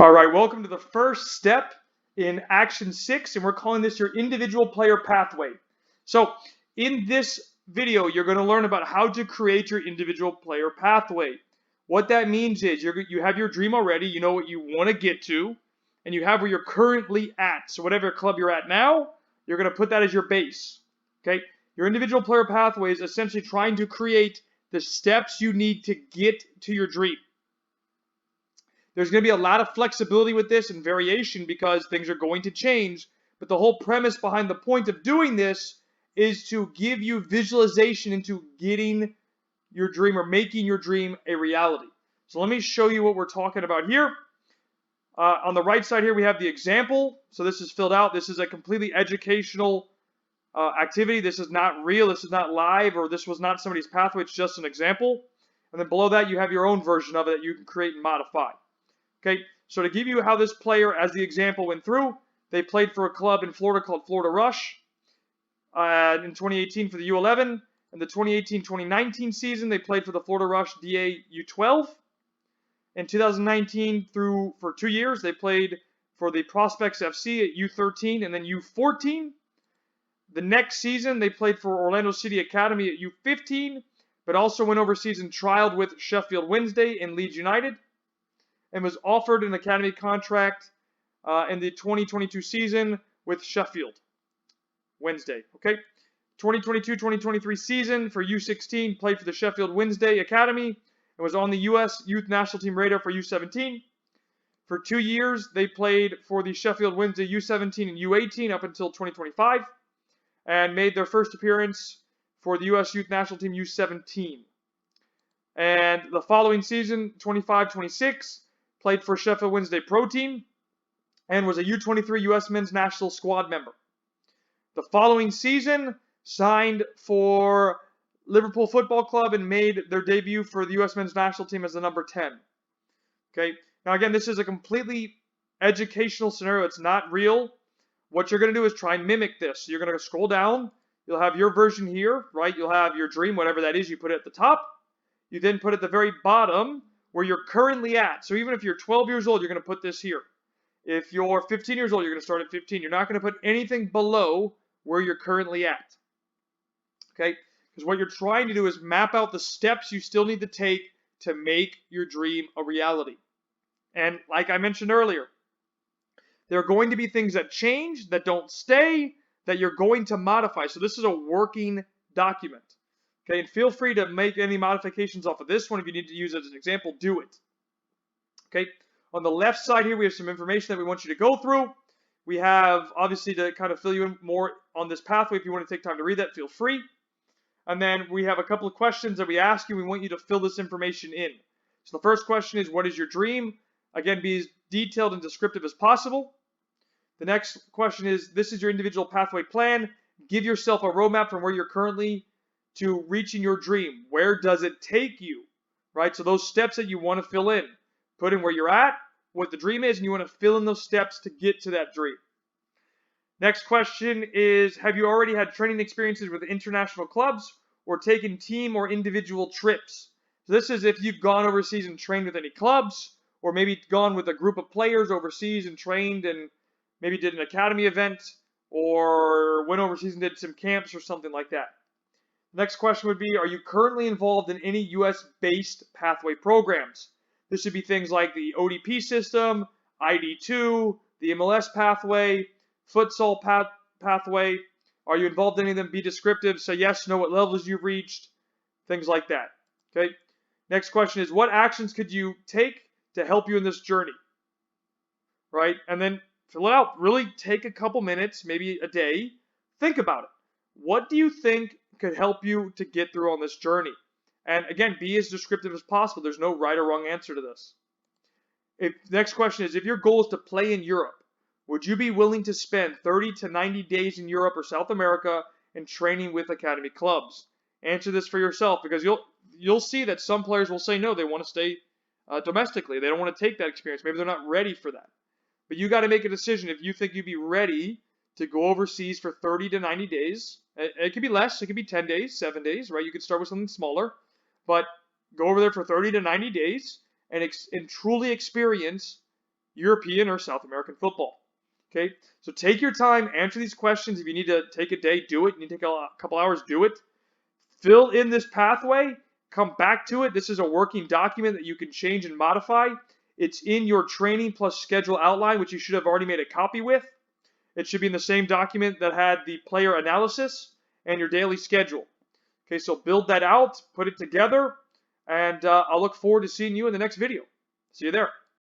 All right, welcome to the first step in Action 6, and we're calling this your individual player pathway. So in this video, you're going to learn about how to create your individual player pathway. What that means is you have your dream already, you know what you want to get to, and you have where you're currently at. So whatever club you're at now, you're going to put that as your base. Okay? Your individual player pathway is essentially trying to create the steps you need to get to your dream. There's going to be a lot of flexibility with this and variation because things are going to change. But the whole premise behind the point of doing this is to give you visualization into getting your dream or making your dream a reality. So let me show you what we're talking about here. On the right side here, we have the example. So this is filled out. This is a completely educational activity. This is not real. This is not live, or this was not somebody's pathway. It's just an example. And then below that, you have your own version of it that you can create and modify. Okay, so to give you how this player, as the example went through, they played for a club in Florida called Florida Rush in 2018 for the U11. In the 2018-2019 season, they played for the Florida Rush DA U12. In 2019 for 2 years, they played for the Prospects FC at U13 and then U14. The next season, they played for Orlando City Academy at U15, but also went overseas and trialed with Sheffield Wednesday and Leeds United, and was offered an academy contract in the 2022 season with Sheffield Wednesday. Okay, 2022-2023 season for U16, played for the Sheffield Wednesday Academy and was on the U.S. Youth National Team radar for U17. For 2 years, they played for the Sheffield Wednesday U17 and U18 up until 2025 and made their first appearance for the U.S. Youth National Team U17. And the following season, 25-26, played for Sheffield Wednesday Pro Team, and was a U23 U.S. Men's National Squad member. The following season, signed for Liverpool Football Club and made their debut for the U.S. Men's National Team as the number 10. Okay, now again, this is a completely educational scenario. It's not real. What you're going to do is try and mimic this. So you're going to scroll down. You'll have your version here, right? You'll have your dream, whatever that is, you put it at the top. You then put at the very bottom where you're currently at. So even if you're 12 years old, you're going to put this here. If you're 15 years old, you're going to start at 15. You're not going to put anything below where you're currently at. Okay? Because what you're trying to do is map out the steps you still need to take to make your dream a reality. And like I mentioned earlier, there are going to be things that change, that don't stay, that you're going to modify. So this is a working document. Okay, and feel free to make any modifications off of this one. If you need to use it as an example, do it. Okay, on the left side here, we have some information that we want you to go through. We have, obviously, to kind of fill you in more on this pathway. If you want to take time to read that, feel free. And then we have a couple of questions that we ask you. We want you to fill this information in. So the first question is, what is your dream? Again, be as detailed and descriptive as possible. The next question is, this is your individual pathway plan. Give yourself a roadmap from where you're currently to reaching your dream. Where does it take you? Right? So those steps that you want to fill in. Put in where you're at, what the dream is, and you want to fill in those steps to get to that dream. Next question is, have you already had training experiences with international clubs or taken team or individual trips? So this is if you've gone overseas and trained with any clubs, or maybe gone with a group of players overseas and trained and maybe did an academy event, or went overseas and did some camps or something like that. Next question would be, are you currently involved in any U.S.-based pathway programs? This would be things like the ODP system, ID2, the MLS pathway, futsal pathway. Are you involved in any of them? Be descriptive. Say yes, know what levels you've reached, things like that. Okay. Next question is, what actions could you take to help you in this journey? Right? And then fill it out. Really take a couple minutes, maybe a day. Think about it. What do you think could help you to get through on this journey? And again, be as descriptive as possible. There's no right or wrong answer to this. Next question is, if your goal is to play in Europe, would you be willing to spend 30 to 90 days in Europe or South America and training with academy clubs? Answer this for yourself, because you'll see that some players will say no, they want to stay domestically. They don't want to take that experience. Maybe they're not ready for that. But you got to make a decision if you think you'd be ready to go overseas for 30 to 90 days. It could be less. It could be 10 days, 7 days, right? You could start with something smaller. But go over there for 30 to 90 days and truly experience European or South American football. Okay, so take your time, answer these questions. If you need to take a day, do it. You need to take a couple hours, do it. Fill in this pathway, come back to it. This is a working document that you can change and modify. It's in your training plus schedule outline, which you should have already made a copy with. It should be in the same document that had the player analysis and your daily schedule. Okay, so build that out, put it together, and I'll look forward to seeing you in the next video. See you there.